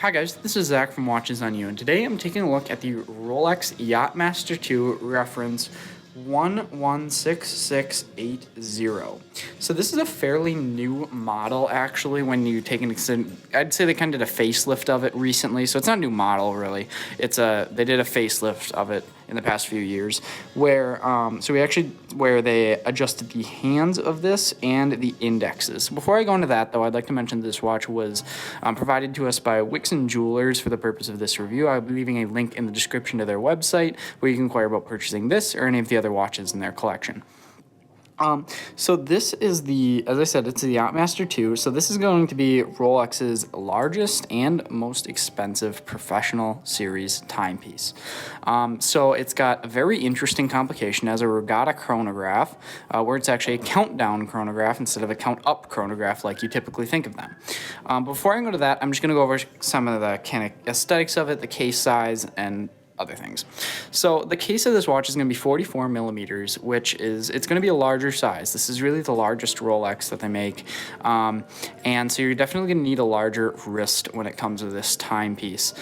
Hi guys, this is Zach from Watches on You, and today I'm taking a look at the Rolex Yachtmaster 2 reference 116680. So this is a fairly new model actually when you take I'd say they kind of did a facelift of it recently, so it's not a new model really. They did a facelift of it in the past few years where they adjusted the hands of this and the indexes. Before I go into that though, I'd like to mention this watch was provided to us by Wixon Jewelers for the purpose of this review. I'll be leaving a link in the description to their website where you can inquire about purchasing this or any of the other watches in their collection. So this is as I said, it's the Yachtmaster 2. So this is going to be Rolex's largest and most expensive professional series timepiece. So it's got a very interesting complication as a regatta chronograph, where it's actually a countdown chronograph instead of a count up chronograph like you typically think of them. Before I go to that, I'm just going to go over some of the kind of aesthetics of it, the case size, and other things. So the case of this watch is going to be 44 millimeters, it's going to be a larger size. This is really the largest Rolex that they make. And so you're definitely going to need a larger wrist when it comes to this timepiece.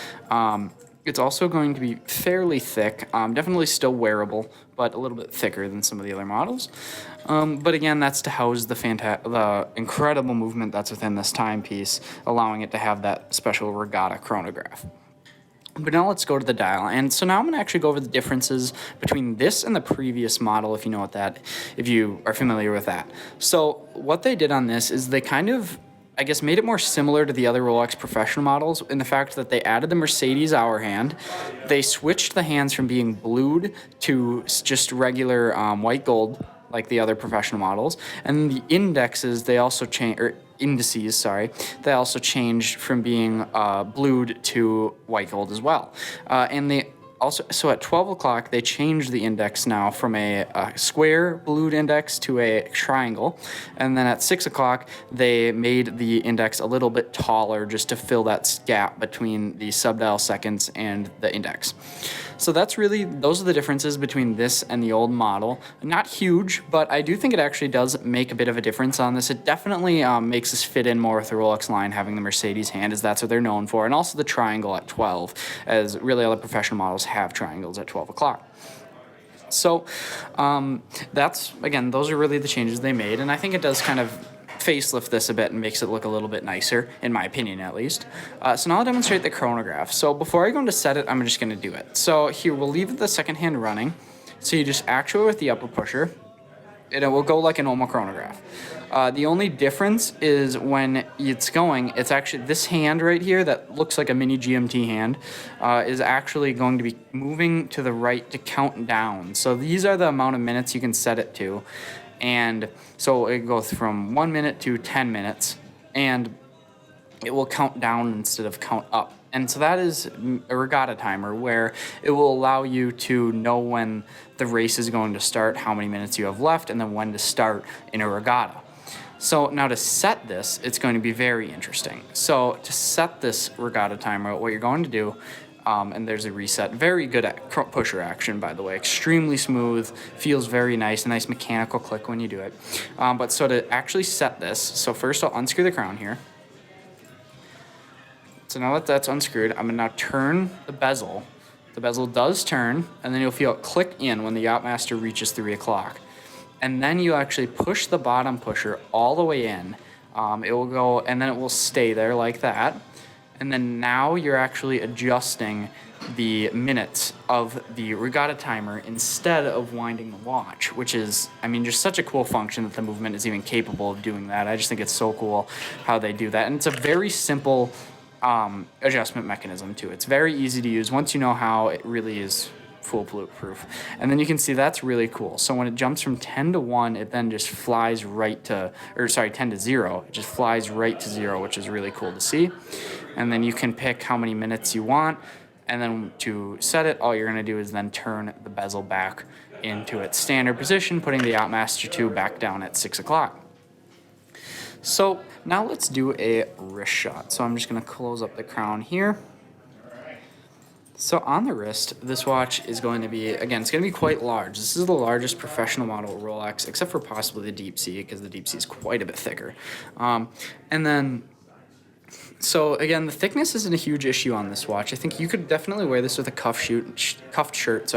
It's also going to be fairly thick, definitely still wearable, but a little bit thicker than some of the other models. But again, that's to house the incredible movement that's within this timepiece, allowing it to have that special regatta chronograph. But now let's go to the dial. And so now I'm going to actually go over the differences between this and the previous model, if you are familiar with that. So what they did on this is they kind of, I guess, made it more similar to the other Rolex professional models in the fact that they added the Mercedes hour hand. They switched the hands from being blued to just regular white gold, like the other professional models. And the indexes, they also changed from being blued to white gold as well. So at 12 o'clock, they changed the index now from a square blued index to a triangle. And then at 6 o'clock, they made the index a little bit taller just to fill that gap between the subdial seconds and the index. So those are the differences between this and the old model. Not huge, but I do think it actually does make a bit of a difference on this. It definitely makes this fit in more with the Rolex line, having the Mercedes hand, as that's what they're known for, and also the triangle at 12, as really all the professional models have triangles at 12 o'clock. So those are really the changes they made, and I think it does kind of facelift this a bit and makes it look a little bit nicer, in my opinion at least. So now I'll demonstrate the chronograph. So before I go into set it, I'm just going to do it. So here, we'll leave the second hand running. So you just actuate with the upper pusher, and it will go like a normal chronograph. The only difference is when it's going, it's actually this hand right here that looks like a mini GMT hand is actually going to be moving to the right to count down. So these are the amount of minutes you can set it to. And so it goes from 1 minute to 10 minutes, and it will count down instead of count up. And so that is a regatta timer where it will allow you to know when the race is going to start, how many minutes you have left, and then when to start in a regatta. So now to set this, it's going to be very interesting. So to set this regatta timer, what you're going to do, and there's a reset. Very good at pusher action, by the way. Extremely smooth. Feels very nice. A nice mechanical click when you do it. But so to actually set this, so first I'll unscrew the crown here. So now that that's unscrewed, I'm going to now turn the bezel. The bezel does turn, and then you'll feel it click in when the Yachtmaster reaches 3 o'clock. And then you actually push the bottom pusher all the way in. It will go, and then it will stay there like that. And then now you're actually adjusting the minutes of the regatta timer instead of winding the watch, which is, just such a cool function that the movement is even capable of doing that. I just think it's so cool how they do that. And it's a very simple adjustment mechanism too. It's very easy to use once you know how. It really is foolproof. And then you can see that's really cool. So when it jumps from 10 to 1, it then just flies 10 to 0. It just flies right to 0, which is really cool to see. And then you can pick how many minutes you want. And then to set it, all you're going to do is then turn the bezel back into its standard position, putting the Yachtmaster 2 back down at 6 o'clock. So now let's do a wrist shot. So I'm just going to close up the crown here. So on the wrist, this watch is going to be, again, it's going to be quite large. This is the largest professional model Rolex, except for possibly the Deep Sea, because the Deep Sea is quite a bit thicker. And then So again, the thickness isn't a huge issue on this watch. I think you could definitely wear this with a cuffed shirt,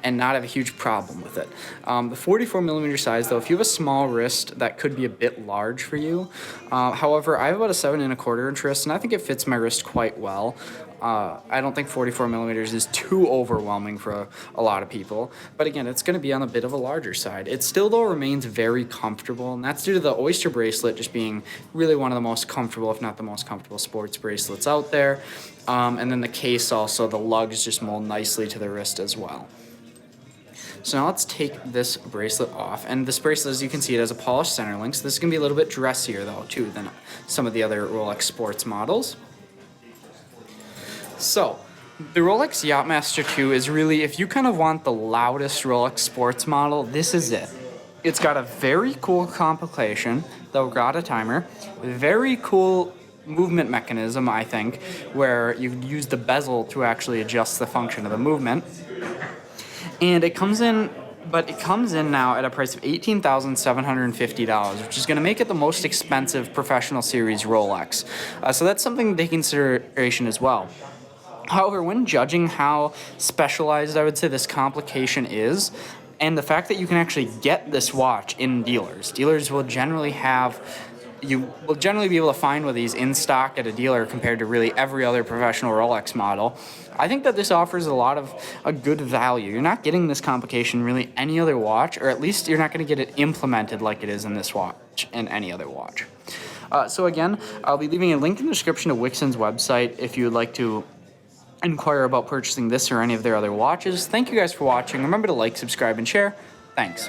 and not have a huge problem with it. The 44 millimeter size, though, if you have a small wrist, that could be a bit large for you. However, I have about a 7¼ inch wrist, and I think it fits my wrist quite well. I don't think 44 millimeters is too overwhelming for a lot of people, but again, it's going to be on a bit of a larger side. It still, though, remains very comfortable, and that's due to the Oyster bracelet just being really one of the most comfortable, if not the most comfortable sports bracelets out there. And then the case also, the lugs just mold nicely to the wrist as well. So now let's take this bracelet off, and this bracelet, as you can see, it has a polished center link, so this is going to be a little bit dressier, though, too, than some of the other Rolex sports models. So, the Rolex Yachtmaster 2 is really, if you kind of want the loudest Rolex sports model, this is it. It's got a very cool complication, the Regatta timer, very cool movement mechanism, I think, where you use the bezel to actually adjust the function of the movement. And it comes in now at a price of $18,750, which is going to make it the most expensive professional series Rolex. So that's something to take into consideration as well. However, when judging how specialized I would say this complication is, and the fact that you can actually get this watch in dealers will generally be able to find one of these in stock at a dealer compared to really every other professional Rolex model. I think that this offers a good value. You're not getting this complication really any other watch, or at least you're not going to get it implemented like it is in this watch and any other watch. So again, I'll be leaving a link in the description to Wixon's website if you would like to inquire about purchasing this or any of their other watches. Thank you guys for watching. Remember to like, subscribe, and share. Thanks.